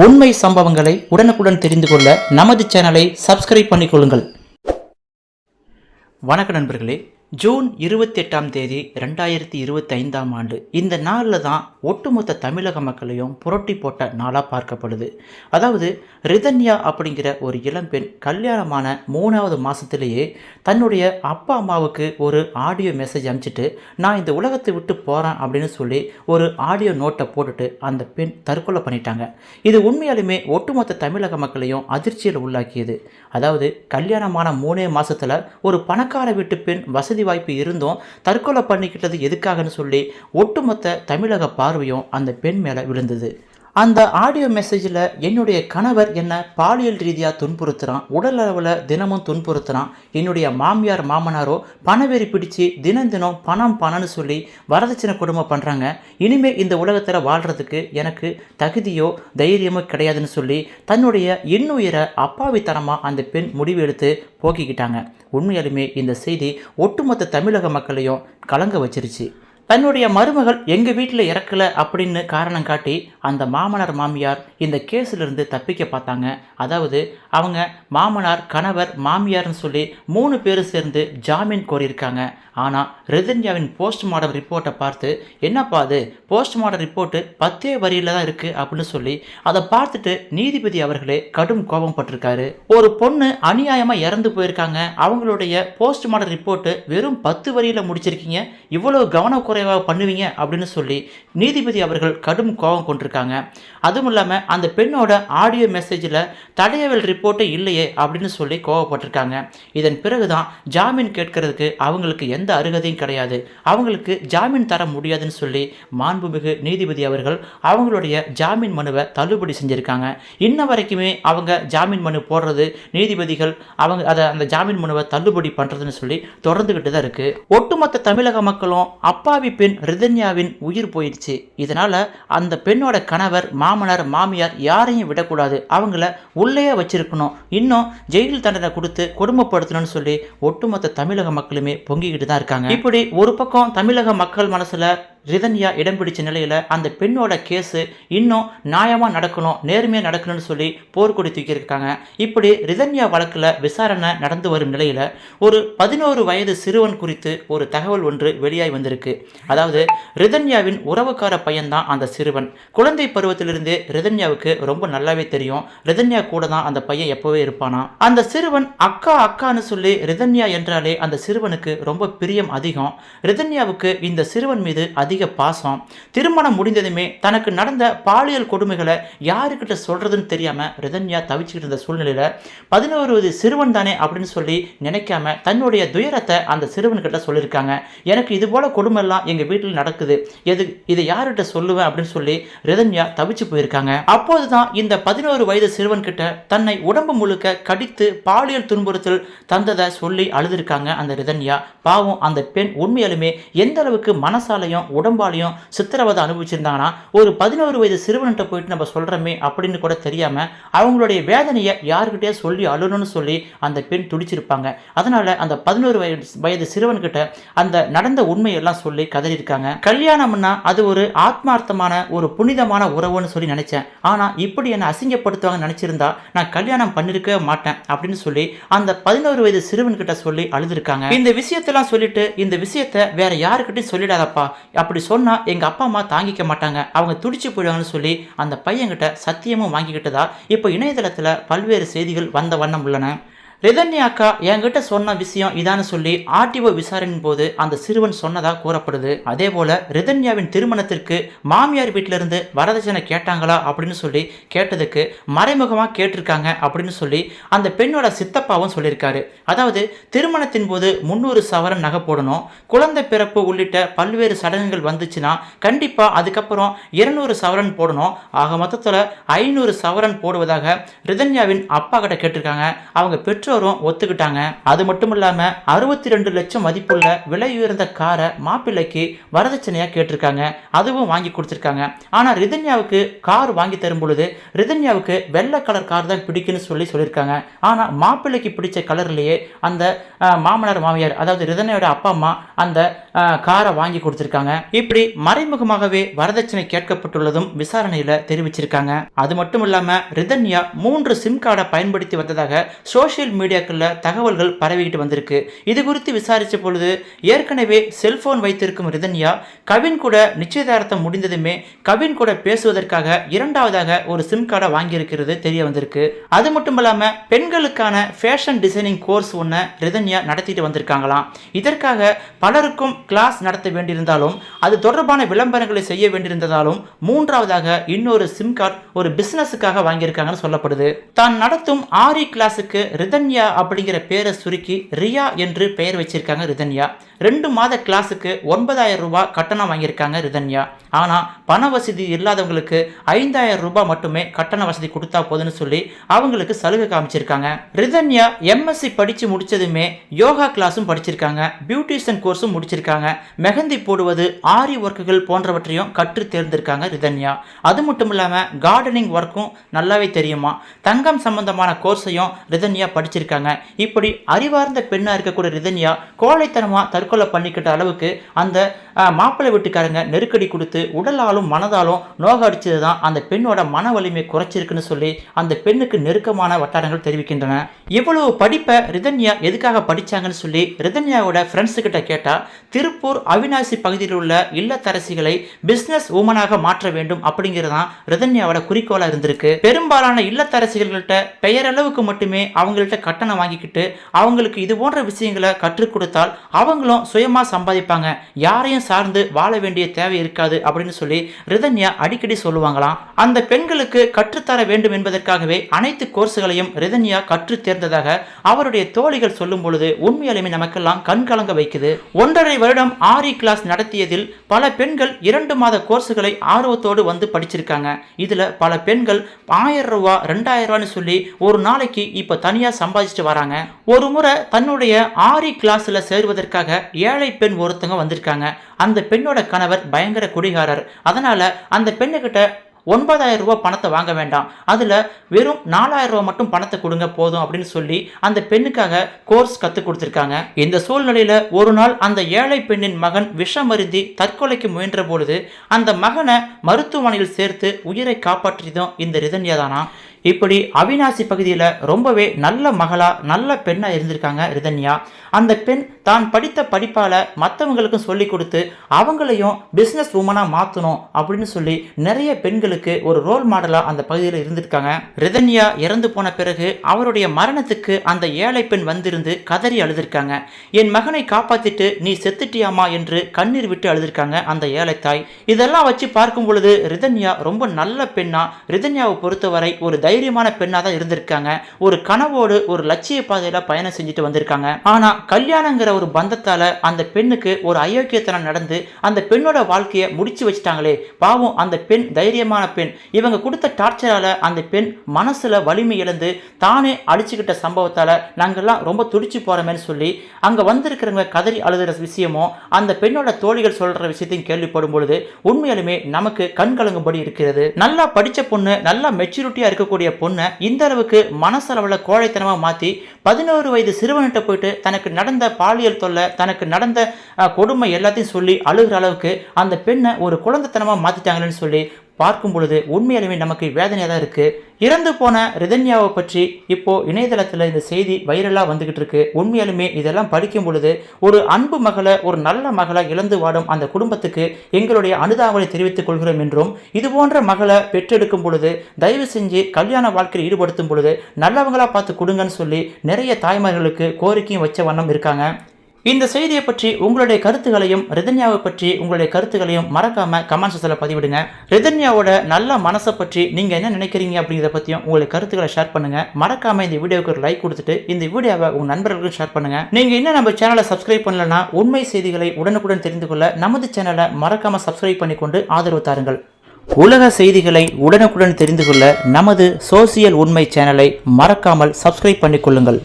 உண்மை சம்பவங்களை உடனுக்குடன் தெரிந்து கொள்ள நமது சேனலை சப்ஸ்கிரைப் பண்ணிக்கொள்ளுங்கள். வணக்க நண்பர்களே, ஜூன் 28ஆம் தேதி 2025ஆம் ஆண்டு இந்த நாளில் தான் ஒட்டுமொத்த தமிழக மக்களையும் புரட்டி போட்ட நாளாக பார்க்கப்படுது. அதாவது ரிதன்யா அப்படிங்கிற ஒரு இளம்பெண் கல்யாணமான 3வது மாதத்திலேயே தன்னுடைய அப்பா அம்மாவுக்கு ஒரு ஆடியோ மெசேஜ் அனுப்பிச்சிட்டு நான் இந்த உலகத்தை விட்டு போகிறேன் அப்படின்னு சொல்லி ஒரு ஆடியோ நோட்டை போட்டுட்டு அந்த பெண் தற்கொலை பண்ணிட்டாங்க. இது உண்மையாலுமே ஒட்டுமொத்த தமிழக மக்களையும் அதிர்ச்சியில் உள்ளாக்கியது. அதாவது கல்யாணமான 3 மாதத்தில் ஒரு பணக்கார வீட்டு பெண் வசதி வாய்ப்பு இருந்தும் தற்கொலை பண்ணிக்கிட்டது எதுக்காகன்னு சொல்லி ஒட்டுமொத்த தமிழக பார்வையும் அந்த பெண் மேலே விழுந்தது. அந்த ஆடியோ மெசேஜில் என்னுடைய கணவர் என்னை பாலியல் ரீதியாக துன்புறுத்துகிறான், உடல் அளவில் தினமும் துன்புறுத்துகிறான், என்னுடைய மாமியார் மாமனாரோ பணவெறி பிடிச்சி தினம் பணம்னு சொல்லி வரதட்சணை குடும்பம் பண்ணுறாங்க. இனிமேல் இந்த உலகத்தில் வாழ்கிறதுக்கு எனக்கு தகுதியோ தைரியமோ கிடையாதுன்னு சொல்லி தன்னுடைய இன்னுயிரை அப்பாவித்தனமாக அந்த பெண் முடிவு எடுத்து போக்கிக்கிட்டாங்க. உண்மையாலுமே இந்த செய்தி ஒட்டுமொத்த தமிழக மக்களையும் கலங்க வச்சிருச்சு. தன்னுடைய மருமகள் எங்கள் வீட்டில் இறக்கலை அப்படின்னு காரணம் காட்டி அந்த மாமனார் மாமியார் இந்த கேஸிலிருந்து தப்பிக்க பார்த்தாங்க. அதாவது அவங்க மாமனார் கணவர் மாமியார்னு சொல்லி 3 பேரும் சேர்ந்து ஜாமீன் கோரியிருக்காங்க. ஆனால் ரிதன்யாவின் போஸ்ட்மார்டம் ரிப்போர்ட்டை பார்த்து என்னப்பா அது போஸ்ட்மார்டம் ரிப்போர்ட்டு 10 வரியில் தான் இருக்குது அப்படின்னு சொல்லி அதை பார்த்துட்டு நீதிபதி அவர்களே கடும் கோபம் பட்டிருக்காரு. ஒரு பொண்ணு அநியாயமாக இறந்து போயிருக்காங்க, அவங்களுடைய போஸ்ட்மார்டம் ரிப்போர்ட்டு வெறும் 10 வரியில் முடிச்சிருக்கீங்க, இவ்வளோ கவனக்குறைவாக பண்ணுவீங்க அப்படின்னு சொல்லி நீதிபதி அவர்கள் கடும் கோபம் கொண்டிருக்காங்க. அதுவும் இல்லாமல் அந்த பெண்ணோட ஆடியோ மெசேஜில் தடயவியல் ரிப்போர்ட்டே இல்லையே அப்படின்னு சொல்லி கோவப்பட்டிருக்காங்க. இதன் பிறகுதான் ஜாமீன் கேட்கறதுக்கு அவங்களுக்கு எந்த அருகதையும் கிடையாது, அவங்களுக்கு ஜாமீன் தர முடியாதுன்னு சொல்லி மாண்புமிகு நீதிபதி அவர்கள் அவங்களுடைய ஜாமீன் மனுவை தள்ளுபடி செஞ்சுருக்காங்க. இன்ன வரைக்குமே அவங்க ஜாமீன் மனு போடுறது நீதிபதிகள் அவங்க அதை அந்த ஜாமீன் மனுவை தள்ளுபடி பண்ணுறதுன்னு சொல்லி தொடர்ந்துக்கிட்டு தான் இருக்குது. ஒட்டுமொத்த தமிழக மக்களும் அப்பாவி பெண் ரிதன்யாவின் உயிர் போயிடுச்சு, இதனால் அந்த பெண்ணோட கணவர் மாமனார் மாமியார் யாரையும் விடக்கூடாது, அவங்கள உள்ளே வச்சிருக்கணும், இன்னும் ஜெயில் தண்டனை கொடுத்து கொடுமைப்படுத்தணும்னு சொல்லி ஒட்டுமொத்த தமிழக மக்களுமே பொங்கிக்கிட்டு தான் இருக்காங்க. இப்படி ஒரு பக்கம் தமிழக மக்கள் மனசுல ரிதன்யா இடம் பிடிச்ச நிலையில் அந்த பெண்ணோட கேஸு இன்னும் நியாயமாக நடக்கணும், நேர்மையாக நடக்கணும்னு சொல்லி போர்க்கொடி தூக்கியிருக்காங்க. இப்படி ரிதன்யா வழக்கில் விசாரணை நடந்து வரும் நிலையில் ஒரு 11 வயது சிறுவன் குறித்து ஒரு தகவல் ஒன்று வெளியாகி வந்திருக்கு. அதாவது ரிதன்யாவின் உறவுக்கார பையன்தான் அந்த சிறுவன். குழந்தை பருவத்திலிருந்து ரிதன்யாவுக்கு ரொம்ப நல்லாவே தெரியும், ரிதன்யா கூட தான் அந்த பையன் எப்போவே இருப்பானா. அந்த சிறுவன் அக்கான்னு சொல்லி ரிதன்யா என்றாலே அந்த சிறுவனுக்கு ரொம்ப பிரியம் அதிகம். ரிதன்யாவுக்கு இந்த சிறுவன் மீது அதிக பாசம். திருமணம் முடிந்ததுமே தனக்கு நடந்த பாலியல் கொடுமைகளை யாருக்கிட்ட சொல்றதுன்னு தெரியாம ரிதன்யா தவிச்சுக்கிட்டு இருந்த சூழ்நிலையில 11 வயது சிறுவன் தானே அப்படின்னு சொல்லி நினைக்காம தன்னுடைய துயரத்தை அந்த சிறுவன் கிட்ட சொல்லியிருக்காங்க. எனக்கு இது போல கொடுமை எல்லாம் எங்க வீட்டில் நடக்குது, இதை யார்கிட்ட சொல்லுவேன் அப்படின்னு சொல்லி ரிதன்யா தவிச்சு போயிருக்காங்க. அப்போதுதான் இந்த 11 வயது சிறுவன் கிட்ட தன்னை உடம்பு முழுக்க கடித்து பாலியல் துன்புறுத்தல் தந்ததை சொல்லி அழுதுருக்காங்க அந்த ரிதன்யா. பாவம் அந்த பெண் உண்மையாலுமே எந்த அளவுக்கு மனசாலையும் உடம்பாலையும் சித்திரவதை அனுபவிச்சிருந்தாங்கன்னா ஒரு 11 வயது சிறுவன்கிட்ட போயிட்டு நம்ம சொல்கிறோமே அப்படின்னு கூட தெரியாமல் அவங்களுடைய வேதனையை யாருக்கிட்டே சொல்லி அழுணும்னு சொல்லி அந்த பெண் துடிச்சிருப்பாங்க. அதனால் அந்த 11 வயது சிறுவன்கிட்ட அந்த நடந்த உண்மையெல்லாம் சொல்லி கதறியிருக்காங்க. கல்யாணம்னா அது ஒரு ஆத்மார்த்தமான ஒரு புனிதமான உறவுன்னு சொல்லி நினைச்சேன், ஆனால் இப்படி என்னை அசிங்கப்படுத்துவாங்க நினைச்சிருந்தா நான் கல்யாணம் பண்ணிருக்கவே மாட்டேன் அப்படின்னு சொல்லி அந்த 11 வயது சிறுவன்கிட்ட சொல்லி அழுதுருக்காங்க. இந்த விஷயத்தெல்லாம் சொல்லிட்டு இந்த விஷயத்தை வேற யாருக்கிட்டையும் சொல்லிடாதப்பா, அப்படி சொன்னா எங்க அப்பா அம்மா தாங்கிக்க மாட்டாங்க, அவங்க துடிச்சு போயிடுவாங்கன்னு சொல்லி அந்த பையன்கிட்ட சத்தியமும் வாங்கிக்கிட்டதா இப்போ இணையதளத்தில் பல்வேறு செய்திகள் வந்த வண்ணம் உள்ளன. ரிதன்யா அக்கா என்கிட்ட சொன்ன விஷயம் இதான்னு சொல்லி ஆர்டிஓ விசாரணையின் போது அந்த சிறுவன் சொன்னதாக கூறப்படுது. அதே போல ரிதன்யாவின் திருமணத்திற்கு மாமியார் வீட்டிலிருந்து வரதட்சணை கேட்டாங்களா அப்படின்னு சொல்லி கேட்டதுக்கு மறைமுகமாக கேட்டிருக்காங்க அப்படின்னு சொல்லி அந்த பெண்ணோட சித்தப்பாவும் சொல்லியிருக்காரு. அதாவது திருமணத்தின் போது 300 சவரன் நகை போடணும், குழந்தை பிறப்பு உள்ளிட்ட பல்வேறு சடங்குகள் வந்துச்சுன்னா கண்டிப்பாக அதுக்கப்புறம் 200 சவரன் போடணும், ஆக மொத்தத்தில் 500 சவரன் போடுவதாக ரிதன்யாவின் அப்பா கிட்ட கேட்டிருக்காங்க. அவங்க பெற்று பெற்றோரும் ஒத்துக்கிட்டாங்க. அது மட்டும் இல்லாம 62 லட்சம் மதிப்புள்ள விலை உயர்ந்த காரை மாப்பிள்ளைக்கு வரதட்சணையா கேட்டிருக்காங்க. அதுவும் வாங்கி கொடுத்திருக்காங்க. ஆனா ரிதன்யாவுக்கு கார் வாங்கி தரும் பொழுது ரிதன்யாவுக்கு வெள்ளை கலர் கார் தான் பிடிக்குன்னு சொல்லியிருக்காங்க. ஆனா மாப்பிள்ளைக்கு பிடிச்ச கலர்லயே அந்த மாமனார் மாமியார், அதாவது ரிதன்யாவோட அப்பா அம்மா அந்த காரை வாங்கி கொடுத்திருக்காங்க. இப்படி மறைமுகமாகவே வரதட்சணை கேட்கப்பட்டுள்ளதும் விசாரணையில தெரிவிச்சிருக்காங்க. அது மட்டும் இல்லாம ரிதன்யா 3 சிம் கார்டை பயன்படுத்தி வந்ததாக சோசியல் மீடியாக்கள்ல தகவல்கள் பரவிக்கிட்டு வந்திருக்கு. இது குறித்து விசாரிச்ச பொழுது ஏற்கனவே செல்போன் வைத்திருக்கும் ரிதன்யா கவின் கூட நிச்சயதார்த்தம் முடிந்ததுமே கவின் கூட பேசுவதற்காக இரண்டாவதாக ஒரு சிம் கார்டை வாங்கியிருக்கிறது தெரிய வந்திருக்கு. அது மட்டும் இல்லாம பெண்களுக்கான ஃபேஷன் டிசைனிங் கோர்ஸ் ஒன்று ரிதன்யா நடத்திட்டு வந்திருக்காங்களாம். இதற்காக பலருக்கும் கிளாஸ் நடத்த வேண்டியிருந்தாலும் அது தொடர்பான விளம்பரங்களை செய்ய வேண்டியிருந்ததாலும் மூன்றாவதாக இன்னொரு சிம் கார்டு ஒரு பிசினஸுக்காக வாங்கியிருக்காங்கன்னு சொல்லப்படுது. தான் நடத்தும் ஆரி கிளாஸுக்கு ரிதன்யா அப்படிங்கிற பேரை சுருக்கி ரியா என்று பெயர் வச்சிருக்காங்க ரிதன்யா. 2 மாத கிளாஸுக்கு 9,000 ரூபாய் கட்டணம் வாங்கியிருக்காங்க ரிதன்யா. ஆனால் பண வசதி இல்லாதவங்களுக்கு 5,000 ரூபாய் மட்டுமே கட்டண வசதி கொடுத்தா போதுன்னு சொல்லி அவங்களுக்கு சலுகை காமிச்சிருக்காங்க. ரிதன்யா எம்எஸ்சி படித்து முடித்ததுமே யோகா கிளாஸும் படிச்சிருக்காங்க, பியூட்டிஷியன் கோர்ஸும் முடிச்சிருக்காங்க, மெஹந்தி போடுவது, ஆரி ஒர்க்குகள் போன்றவற்றையும் கற்று தேர்ந்திருக்காங்க ரிதன்யா. அது மட்டும் இல்லாமல் கார்டனிங் ஒர்க்கும் நல்லாவே தெரியுமா. தங்கம் சம்பந்தமான கோர்ஸையும் ரிதன்யா படிச்சிருக்காங்க. இப்படி அறிவார்ந்த பெண்ணாக இருக்கக்கூடிய ரிதன்யா கோழைத்தனமாக தற்கொலை பண்ணிக்கிட்ட அளவுக்கு அந்த மாப்பிள்ளை வீட்டுக்காரங்க நெருக்கடி கொடுத்து உடலாலும் மனதாலும் நோக அடிச்சது தான் அந்த பெண்ணோட மன வலிமை குறைச்சிருக்குன்னு சொல்லி அந்த பெண்ணுக்கு நெருக்கமான வட்டாரங்கள் தெரிவிக்கின்றன. இவ்வளவு படிப்பை ரிதன்யா எதுக்காக படிச்சாங்கன்னு சொல்லி ரிதன்யாவோட ஃப்ரெண்ட்ஸு கிட்ட கேட்டா திருப்பூர் அவினாசி பகுதியில் உள்ள இல்லத்தரசிகளை பிசினஸ் உமனாக மாற்ற வேண்டும் அப்படிங்கிறதான் ரிதன்யாவோட குறிக்கோளா இருந்திருக்கு. பெரும்பாலான இல்லத்தரசிகள்கிட்ட பெயரளவுக்கு மட்டுமே அவங்கள்ட்ட கட்டணம் வாங்கிக்கிட்டு அவங்களுக்கு இது போன்ற விஷயங்களை கற்றுக் கொடுத்தால் அவங்களும் சுயமா சம்பாதிப்பாங்க, யாரையும் சார்ந்து வாழ வேண்டிய தேவை இருக்காது அப்படின்னு சொல்லி ரிதன்யா அடிக்கடி சொல்லுவாங்களாம். அந்த பெண்களுக்கு கற்றுத்தர வேண்டும் என்பதற்காகவே அனைத்து கோர்ஸுகளையும் ரிதன்யா கற்று தேர்ந்ததாக அவருடைய தோழிகள் சொல்லும் பொழுது உண்மையாலுமே நமக்கெல்லாம் கண்கலங்க வைக்குது. 1.5 வருடம் ஆரி கிளாஸ் நடத்தியதில் பல பெண்கள் 2 மாத கோர்ஸுகளை ஆர்வத்தோடு வந்து படிச்சிருக்காங்க. இதுல பல பெண்கள் 1000 ரூபாய் 2000 ரூபான்னு சொல்லி ஒரு நாளைக்கு இப்ப தனியா சம்பாதிச்சுட்டு வராங்க. ஒரு முறை தன்னுடைய ஆரி கிளாஸ்ல சேர்வதற்காக ஏழை பெண் ஒருத்தங்க வந்திருக்காங்க. அந்த பெண்ணோட கணவர் பயங்கர குடிகாரர். அதனால அந்த பெண்ணுகிட்ட 9,000 ரூபாய் பணத்தை வாங்க வேண்டாம், அதில் வெறும் 4,000 ரூபாய் மட்டும் பணத்தை கொடுங்க போதும் அப்படின்னு சொல்லி அந்த பெண்ணுக்காக கோர்ஸ் கற்றுக் கொடுத்துருக்காங்க. இந்த சூழ்நிலையில் ஒரு நாள் அந்த ஏழை பெண்ணின் மகன் விஷமருந்தி தற்கொலைக்கு முயன்ற பொழுது அந்த மகனை மருத்துவமனையில் சேர்த்து உயிரை காப்பாற்றியதும் இந்த ரிதன்யா தானா. இப்படி அவினாசி பகுதியில் ரொம்பவே நல்ல மகளா நல்ல பெண்ணா இருந்திருக்காங்க ரிதன்யா. அந்த பெண் தான் படித்த படிப்பால மற்றவங்களுக்கும் சொல்லி கொடுத்து அவங்களையும் பிசினஸ் உமனா மாற்றணும் அப்படின்னு சொல்லி நிறைய பெண்களுக்கு ஒரு ரோல் மாடலா அந்த பகுதியில் இருந்திருக்காங்க. ரிதன்யா இறந்து போன பிறகு அவருடைய மரணத்துக்கு அந்த ஏழை பெண் வந்திருந்து கதறி அழுதிருக்காங்க. என் மகனை காப்பாத்திட்டு நீ செத்துட்டியாமா என்று கண்ணீர் விட்டு அழுதிருக்காங்க அந்த ஏழை தாய். இதெல்லாம் வச்சு பார்க்கும் பொழுது ரிதன்யா ரொம்ப நல்ல பெண்ணா, ரிதன்யாவை பொறுத்தவரை ஒரு தைரியமான பெண்ணா தான் இருந்திருக்காங்க. ஒரு கனவோடு ஒரு லட்சிய பாதையில பயணம் செஞ்சுட்டு வந்திருக்காங்க. ஆனா கல்யாணங்கிற ஒரு பந்தத்தால அந்த பெண்ணுக்கு ஒரு அயோக்கியத்தனம் நடந்து அந்த பெண்ணோட வாழ்க்கையை முடிச்சு வச்சுட்டாங்களே. பாவம் அந்த பெண் தைரியமான பெண். இவங்க கொடுத்த டார்ச்சரால அந்த பெண் மனசுல வலிமை இழந்து தானே அடிச்சுக்கிட்ட சம்பவத்தால நாங்கெல்லாம் ரொம்ப துடிச்சு போறோமேன்னு சொல்லி அங்க வந்திருக்கிறவங்க கதறி அழுதுற விஷயமும் அந்த பெண்ணோட தோழிகள் சொல்ற விஷயத்தையும் கேள்விப்படும் பொழுது உண்மையாலுமே நமக்கு கண்கலங்கும்படி இருக்கிறது. நல்லா படிச்ச பொண்ணு, நல்லா மெச்சூரிட்டியா இருக்கக்கூடிய பொண்ணை இந்த அளவுக்கு மனசளவில் கோழைத்தனமா மாத்தி 11 வயது சிறுவன்கிட்ட போயிட்டு தனக்கு நடந்த பாலியல் தொல்லை, தனக்கு நடந்த கொடுமை எல்லாத்தையும் சொல்லி அழுகிற அளவுக்கு அந்த பெண்ணை ஒரு குழந்தைத்தனமா மாத்திட்டாங்களேன்னு சொல்லி பார்க்கும் பொழுது உண்மையாலுமே நமக்கு வேதனையாக தான் இருக்குது. இறந்து போன ரிதன்யாவை பற்றி இப்போ இணையதளத்தில் இந்த செய்தி வைரலாக வந்துகிட்டு இருக்கு. உண்மையாலுமே இதெல்லாம் படிக்கும் பொழுது ஒரு அன்பு மகளை, ஒரு நல்ல மகளை இழந்து வாடும் அந்த குடும்பத்துக்கு எங்களுடைய அனுதாபங்களை தெரிவித்துக் கொள்கிறோம் என்றும், இது போன்ற மகளை பெற்றெடுக்கும் பொழுது தயவு செஞ்சு கல்யாண வாழ்க்கையில் ஈடுபடுத்தும் பொழுது நல்லவங்களா பார்த்து கொடுங்கன்னு சொல்லி நிறைய தாய்மார்களுக்கு கோரிக்கையும் வச்ச வண்ணம் இருக்காங்க. இந்த செய்தியை பற்றி உங்களுடைய கருத்துக்களையும் ரிதன்யாவை பற்றி உங்களுடைய கருத்துக்களையும் மறக்காம கமெண்ட் செக்ஷனில் பதிவிடுங்க. ரிதன்யாவோட நல்ல மனசை பற்றி நீங்க என்ன நினைக்கிறீங்க அப்படிங்கிறத பற்றியும் உங்களுடைய கருத்துக்களை ஷேர் பண்ணுங்க. மறக்காம இந்த வீடியோவுக்கு ஒரு லைக் கொடுத்துட்டு இந்த வீடியோவை உங்க நண்பர்களுக்கும் ஷேர் பண்ணுங்க. நீங்க இன்னும் நம்ம சேனலை சப்ஸ்கிரைப் பண்ணலன்னா உண்மை செய்திகளை உடனுக்குடன் தெரிந்து கொள்ள நமது சேனலை மறக்காம சப்ஸ்கிரைப் பண்ணிக்கொண்டு ஆதரவு தாருங்கள். உலக செய்திகளை உடனுக்குடன் தெரிந்து கொள்ள நமது சோசியல் உண்மை சேனலை மறக்காமல் சப்ஸ்கிரைப் பண்ணிக்கொள்ளுங்கள்.